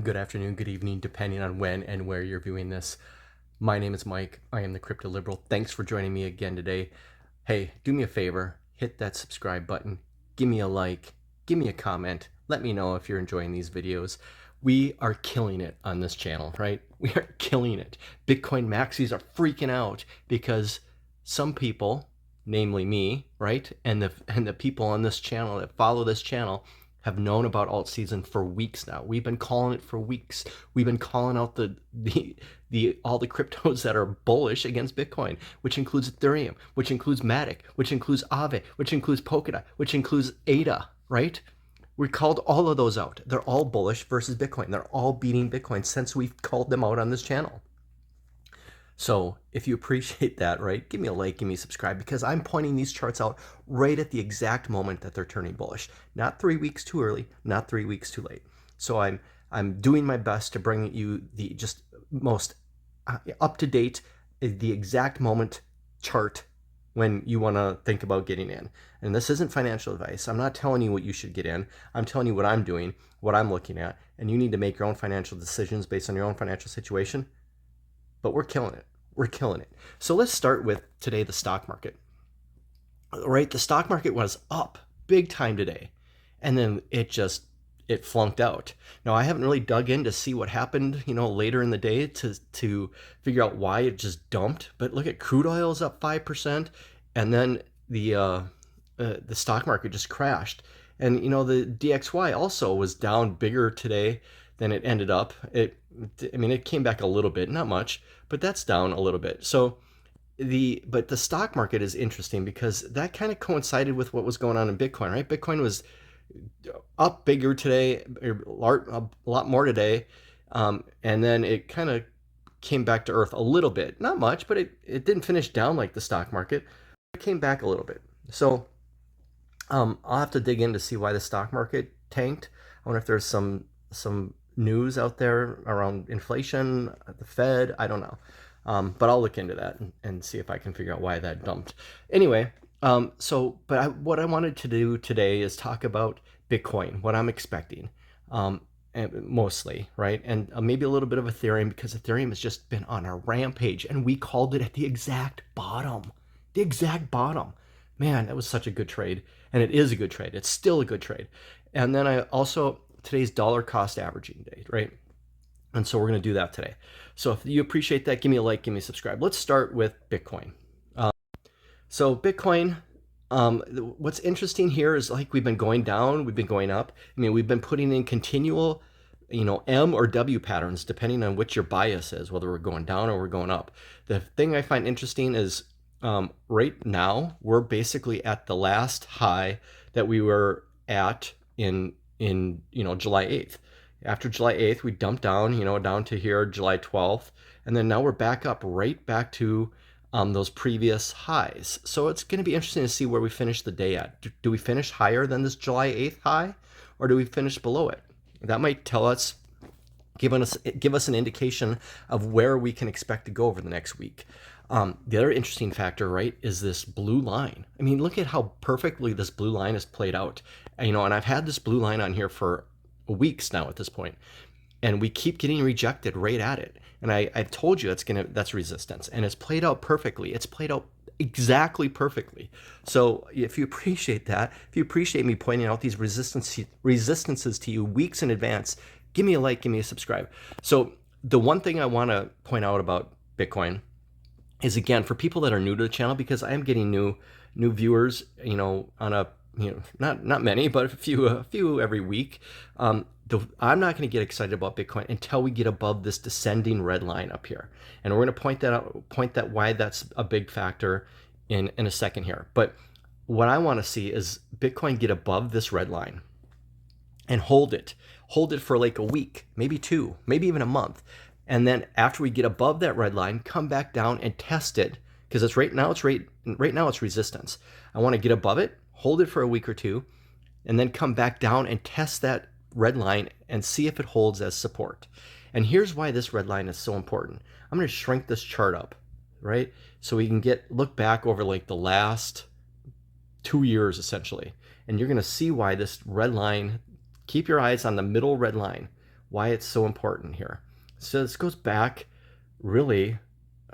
Good afternoon, good evening, depending on when and where you're viewing this. My name is Mike. I am the Crypto Liberal. Thanks for joining me again today. Hey, do me a favor, hit that subscribe button, give me a like, give me a comment, let me know if you're enjoying these videos. We are killing it on this channel, right? We are killing it. Bitcoin maxis are freaking out because some people, namely me, right, and the people on this channel that follow this channel have known about alt season for weeks now. We've been calling it for weeks. We've been calling out all the cryptos that are bullish against Bitcoin, which includes Ethereum, which includes Matic, which includes Aave, which includes Polkadot, which includes ADA, right? We called all of those out. They're all bullish versus Bitcoin. They're all beating Bitcoin since we've called them out on this channel. So if you appreciate that, right, give me a like, give me a subscribe, because I'm pointing these charts out right at the exact moment that they're turning bullish. Not 3 weeks too early, not 3 weeks too late. So I'm doing my best to bring you the just most up to date, the exact moment chart when you want to think about getting in. And this isn't financial advice. I'm not telling you what you should get in. I'm telling you what I'm doing, what I'm looking at, and you need to make your own financial decisions based on your own financial situation. But we're killing it. We're killing it. So let's start with today, the stock market. Right? The stock market was up big time today. And then it flunked out. Now, I haven't really dug in to see what happened, later in the day to figure out why it just dumped. But look at crude oil is up 5%, and then the stock market just crashed. And the DXY also was down bigger today than it ended up. It came back a little bit, not much, but that's down a little bit. So but the stock market is interesting because that kind of coincided with what was going on in Bitcoin, right? Bitcoin was up bigger today, a lot more today, and then it kind of came back to earth a little bit, not much, but it didn't finish down like the stock market. It came back a little bit. So I'll have to dig in to see why the stock market tanked. I wonder if there's some news out there around inflation, the Fed. I don't know. But I'll look into that and see if I can figure out why that dumped. Anyway, what I wanted to do today is talk about Bitcoin, what I'm expecting, mostly, right? And maybe a little bit of Ethereum, because Ethereum has just been on a rampage, and we called it at the exact bottom. The exact bottom. Man, that was such a good trade. And it is a good trade. It's still a good trade. And then today's dollar cost averaging day, right? And so we're going to do that today. So if you appreciate that, give me a like, give me a subscribe. Let's start with Bitcoin. So Bitcoin, what's interesting here is, like, we've been going down, we've been going up. We've been putting in continual, M or W patterns, depending on which your bias is, whether we're going down or we're going up. The thing I find interesting is right now we're basically at the last high that we were at in July 8th. After July 8th, we dumped down, down to here, July 12th. And then now we're back up right back to those previous highs. So it's going to be interesting to see where we finish the day at. Do we finish higher than this July 8th high, or do we finish below it? That might tell us, give us an indication of where we can expect to go over the next week. The other interesting factor, right, is this blue line. Look at how perfectly this blue line is played out. And I've had this blue line on here for weeks now at this point, and we keep getting rejected right at it. And I've told you that's resistance, and it's played out perfectly. It's played out exactly perfectly. So if you appreciate that, if you appreciate me pointing out these resistances to you weeks in advance, give me a like, give me a subscribe. So the one thing I want to point out about Bitcoin is, again, for people that are new to the channel, because I am getting new viewers, on a, not many, but a few every week. I'm not going to get excited about Bitcoin until we get above this descending red line up here, and we're going to point that why that's a big factor in a second here. But what I want to see is Bitcoin get above this red line and hold it for like a week, maybe 2, maybe even a month. And then after we get above that red line, come back down and test it, because right now it's resistance. I want to get above it, hold it for a week or 2, and then come back down and test that red line and see if it holds as support. And here's why this red line is so important. I'm going to shrink this chart up, right? So we can look back over like the last 2 years essentially. And you're going to see why this red line, keep your eyes on the middle red line, why it's so important here. So this goes back really,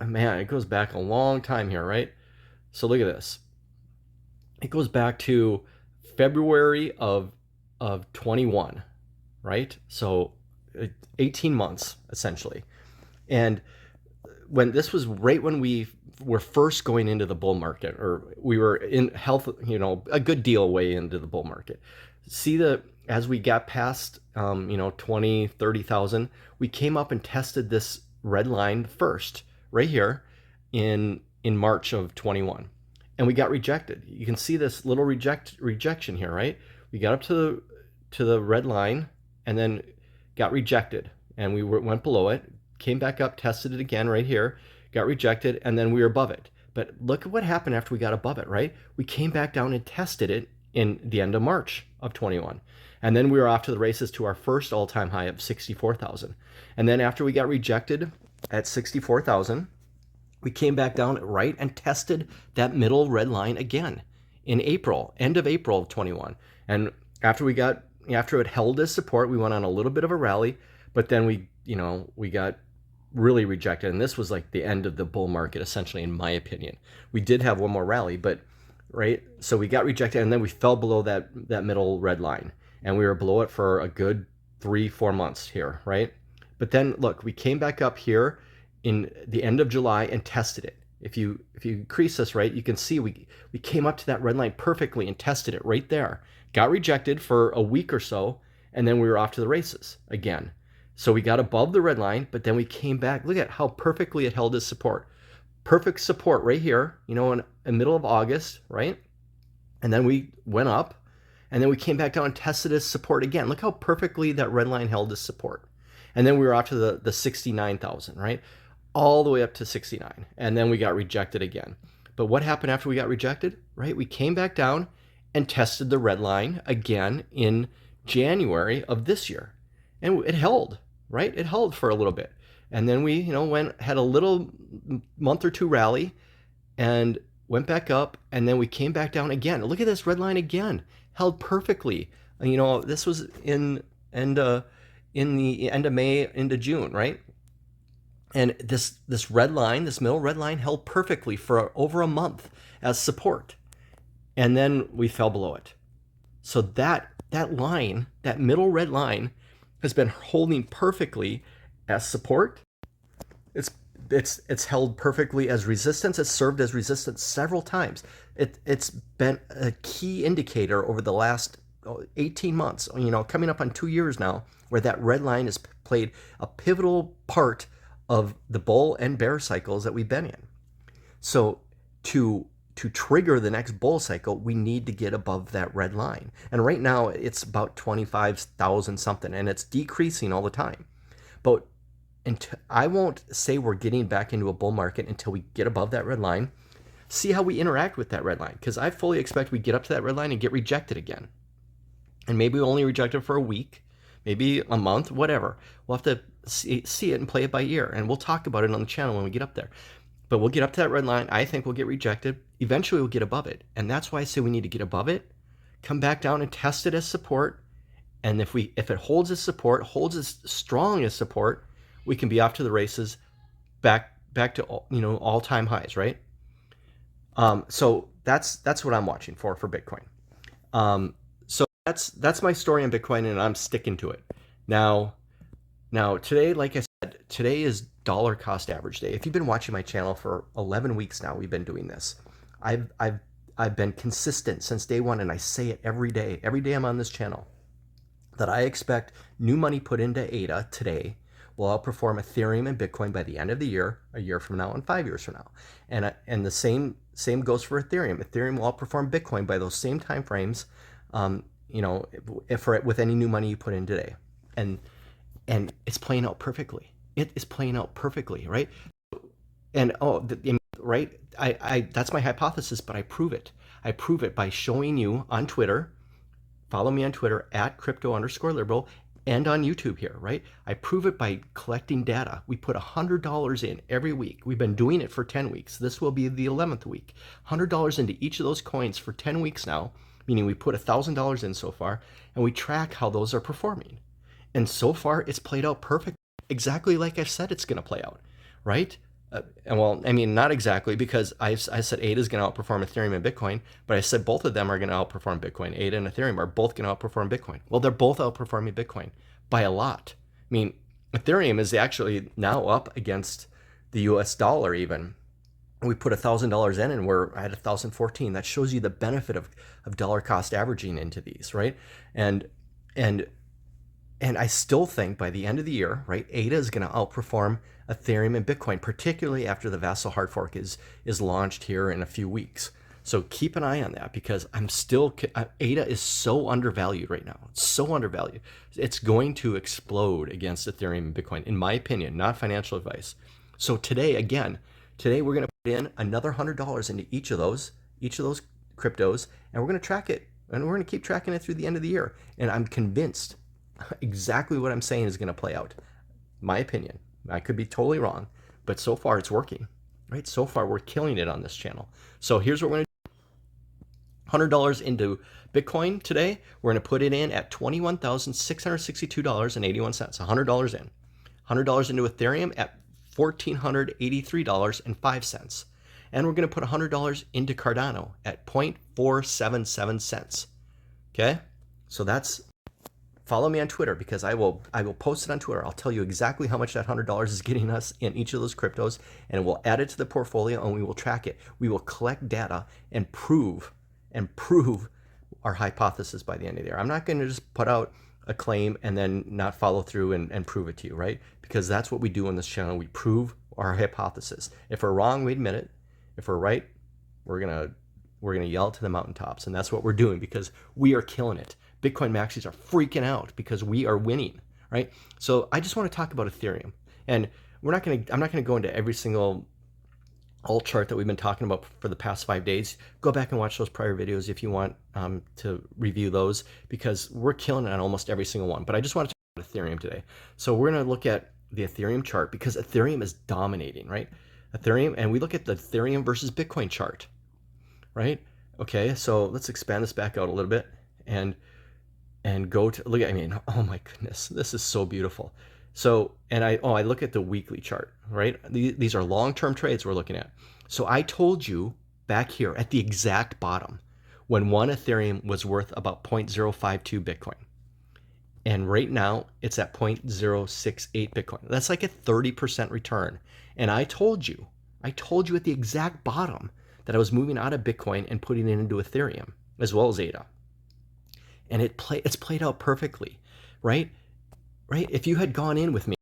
man, it goes back a long time here, right? So look at this. It goes back to February of 21, right? So 18 months essentially. And when this was right when we were first going into the bull market, or we were in health, a good deal way into the bull market. See, as we got past 20, 30,000, we came up and tested this red line first right here in March of 21, and we got rejected. You can see this little rejection here, right? We got up to the red line and then got rejected, and we went below it, came back up, tested it again right here, got rejected, and then we were above it. But look at what happened after we got above it, right? We came back down and tested it in the end of March of 21. And then we were off to the races to our first all-time high of 64,000. And then after we got rejected at 64,000, we came back down right and tested that middle red line again in April, end of April of 21. And after it held as support, we went on a little bit of a rally, but then we got really rejected. And this was like the end of the bull market, essentially, in my opinion. We did have one more rally, but right. So we got rejected, and then we fell below that middle red line, and we were below it for a good 3-4 months here, right? But then look, we came back up here in the end of July and tested it. If you increase this, right, you can see we came up to that red line perfectly and tested it right there. Got rejected for a week or so, and then we were off to the races again. So we got above the red line, but then we came back. Look at how perfectly it held as support. Perfect support right here, in the middle of August, right? And then we went up, and then we came back down and tested as support again. Look how perfectly that red line held as support. And then we were off to the 69,000, right? All the way up to 69. And then we got rejected again. But what happened after we got rejected, right? We came back down and tested the red line again in January of this year. And it held, right? It held for a little bit. And then we, had a little month or two rally and went back up, and then we came back down again. Look at this red line again, held perfectly. This was in the end of May into June, right? And this red line, this middle red line, held perfectly for over a month as support. And then we fell below it. So that line, that middle red line, has been holding perfectly as support. It's held perfectly as resistance. It's served as resistance several times. It's been a key indicator over the last 18 months, coming up on 2 years now, where that red line has played a pivotal part of the bull and bear cycles that we've been in. So to trigger the next bull cycle, we need to get above that red line. And right now it's about 25,000 something, and it's decreasing all the time. But I won't say we're getting back into a bull market until we get above that red line. See how we interact with that red line, because I fully expect we get up to that red line and get rejected again. And maybe we only reject it for a week, maybe a month, whatever. We'll have to see it and play it by ear, and we'll talk about it on the channel when we get up there. But we'll get up to that red line. I think we'll get rejected. Eventually we'll get above it. And that's why I say we need to get above it, come back down and test it as support. And if it holds as support, holds as strong as support, we can be off to the races, back to all-time highs, right? So that's what I'm watching for Bitcoin. So that's my story on Bitcoin, and I'm sticking to it. Now today, like I said, today is dollar cost average day. If you've been watching my channel for 11 weeks now, we've been doing this. I've been consistent since day one, and I say it every day. Every day I'm on this channel, that I expect new money put into ADA today will outperform Ethereum and Bitcoin by the end of the year, a year from now, and 5 years from now. And the same goes for Ethereum. Ethereum will outperform Bitcoin by those same time frames, with any new money you put in today. And it's playing out perfectly. It is playing out perfectly, right? And right, I that's my hypothesis, but I prove it. I prove it by showing you on Twitter. Follow me on Twitter at @crypto_liberal, and on YouTube here, right? I prove it by collecting data. We put $100 in every week. We've been doing it for 10 weeks. This will be the 11th week. $100 into each of those coins for 10 weeks now, meaning we put $1,000 in so far, and we track how those are performing. And so far, it's played out perfect, exactly like I said it's going to play out, right? And well, I mean, not exactly, because I said ADA is going to outperform Ethereum and Bitcoin, but I said both of them are going to outperform Bitcoin. ADA and Ethereum are both going to outperform Bitcoin. Well, they're both outperforming Bitcoin by a lot. I mean, Ethereum is actually now up against the US dollar even. We put $1,000 in and we're at 1,014. That shows you the benefit of dollar cost averaging into these, right? And and and I still think by the end of the year, right, ADA is going to outperform Ethereum and Bitcoin, particularly after the Vassal hard fork is launched here in a few weeks. So keep an eye on that, because ADA is so undervalued right now. It's so undervalued. It's going to explode against Ethereum and Bitcoin, in my opinion, not financial advice. So today we're going to put in another $100 into each of those cryptos, and we're going to track it, and we're going to keep tracking it through the end of the year. And I'm convinced exactly what I'm saying is going to play out. My opinion. I could be totally wrong, but so far it's working, right? So far we're killing it on this channel. So here's what we're going to do. $100 into Bitcoin today. We're going to put it in at $21,662.81. $100 in. $100 into Ethereum at $1,483.05. And we're going to put $100 into Cardano at 0.477 cents. Okay? So that's, follow me on Twitter, because I will post it on Twitter. I'll tell you exactly how much that $100 is getting us in each of those cryptos, and we'll add it to the portfolio and we will track it. We will collect data and prove our hypothesis by the end of the year. I'm not going to just put out a claim and then not follow through and prove it to you, right? Because that's what we do on this channel. We prove our hypothesis. If we're wrong, we admit it. If we're right, we're gonna yell it to the mountaintops, and that's what we're doing, because we are killing it. Bitcoin maxis are freaking out because we are winning, right? So I just want to talk about Ethereum, and I'm not gonna go into every single alt chart that we've been talking about for the past 5 days. Go back and watch those prior videos if you want to review those, because we're killing it on almost every single one. But I just want to talk about Ethereum today. So we're going to look at the Ethereum chart, because Ethereum is dominating, right? Ethereum, and we look at the Ethereum versus Bitcoin chart, right? Okay, so let's expand this back out a little bit and go to look at, I mean, oh my goodness, this is so beautiful. So, and I look at the weekly chart, right? These are long-term trades we're looking at. So I told you back here at the exact bottom when one Ethereum was worth about 0.052 Bitcoin. And right now it's at 0.068 Bitcoin. That's like a 30% return. And I told you at the exact bottom that I was moving out of Bitcoin and putting it into Ethereum as well as ADA. And it's played out perfectly, right? Right? If you had gone in with me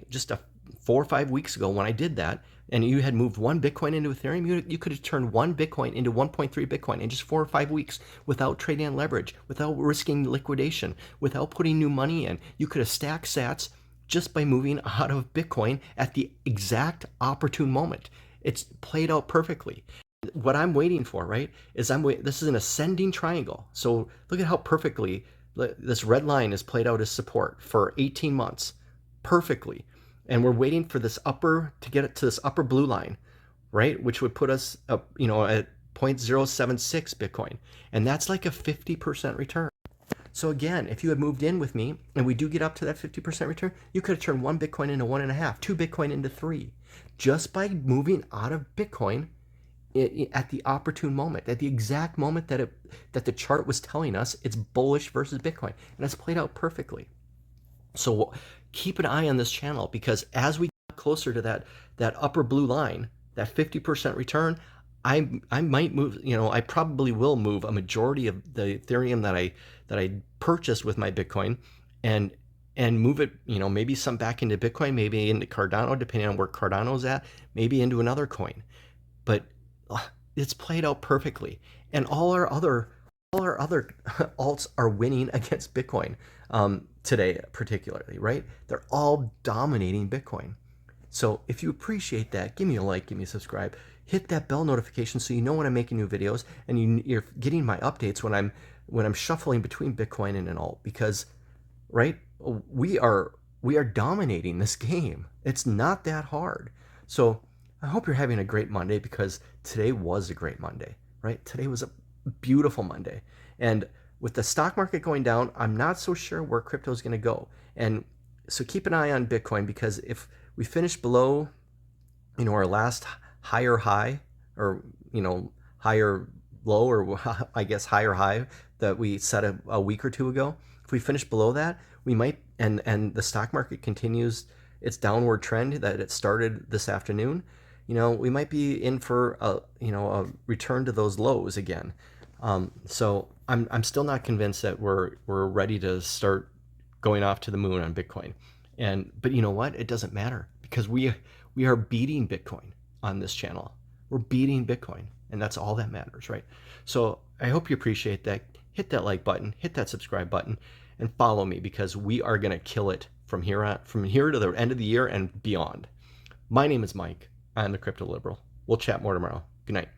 just 4 or 5 weeks ago when I did that, and you had moved one Bitcoin into Ethereum, you could have turned one Bitcoin into 1.3 Bitcoin in just 4 or 5 weeks without trading on leverage, without risking liquidation, without putting new money in. You could have stacked sats just by moving out of Bitcoin at the exact opportune moment. It's played out perfectly. What I'm waiting for, right, is this is an ascending triangle. So look at how perfectly this red line is played out as support for 18 months, perfectly. And we're waiting for this to get it to this upper blue line, right, which would put us up, at 0.076 Bitcoin. And that's like a 50% return. So again, if you had moved in with me and we do get up to that 50% return, you could have turned one Bitcoin into 1.5, 2 Bitcoin into 3, just by moving out of Bitcoin at the opportune moment, at the exact moment that the chart was telling us it's bullish versus Bitcoin, and it's played out perfectly. So keep an eye on this channel, because as we get closer to that upper blue line, that 50% return, I might move. I probably will move a majority of the Ethereum that I purchased with my Bitcoin, and move it, maybe some back into Bitcoin, maybe into Cardano, depending on where Cardano's at, maybe into another coin. But it's played out perfectly, and all our other alts are winning against Bitcoin today, particularly, right? They're all dominating Bitcoin. So if you appreciate that, give me a like, give me a subscribe, hit that bell notification so you know when I'm making new videos, and you're getting my updates when I'm shuffling between Bitcoin and an alt, because, right, we are dominating this game. It's not that hard. So I hope you're having a great Monday, because today was a great Monday, right? Today was a beautiful Monday. And with the stock market going down, I'm not so sure where crypto is going to go. And so keep an eye on Bitcoin, because if we finish below, our last higher high, or, higher low, or I guess higher high that we set a week or two ago, if we finish below that, we might, and the stock market continues its downward trend that it started this afternoon, we might be in for a return to those lows again. So I'm still not convinced that we're ready to start going off to the moon on Bitcoin. But you know what? It doesn't matter, because we are beating Bitcoin on this channel. We're beating Bitcoin, and that's all that matters, right? So I hope you appreciate that. Hit that like button, hit that subscribe button, and follow me, because we are going to kill it from here to the end of the year and beyond. My name is Mike. I'm the Crypto Liberal. We'll chat more tomorrow. Good night.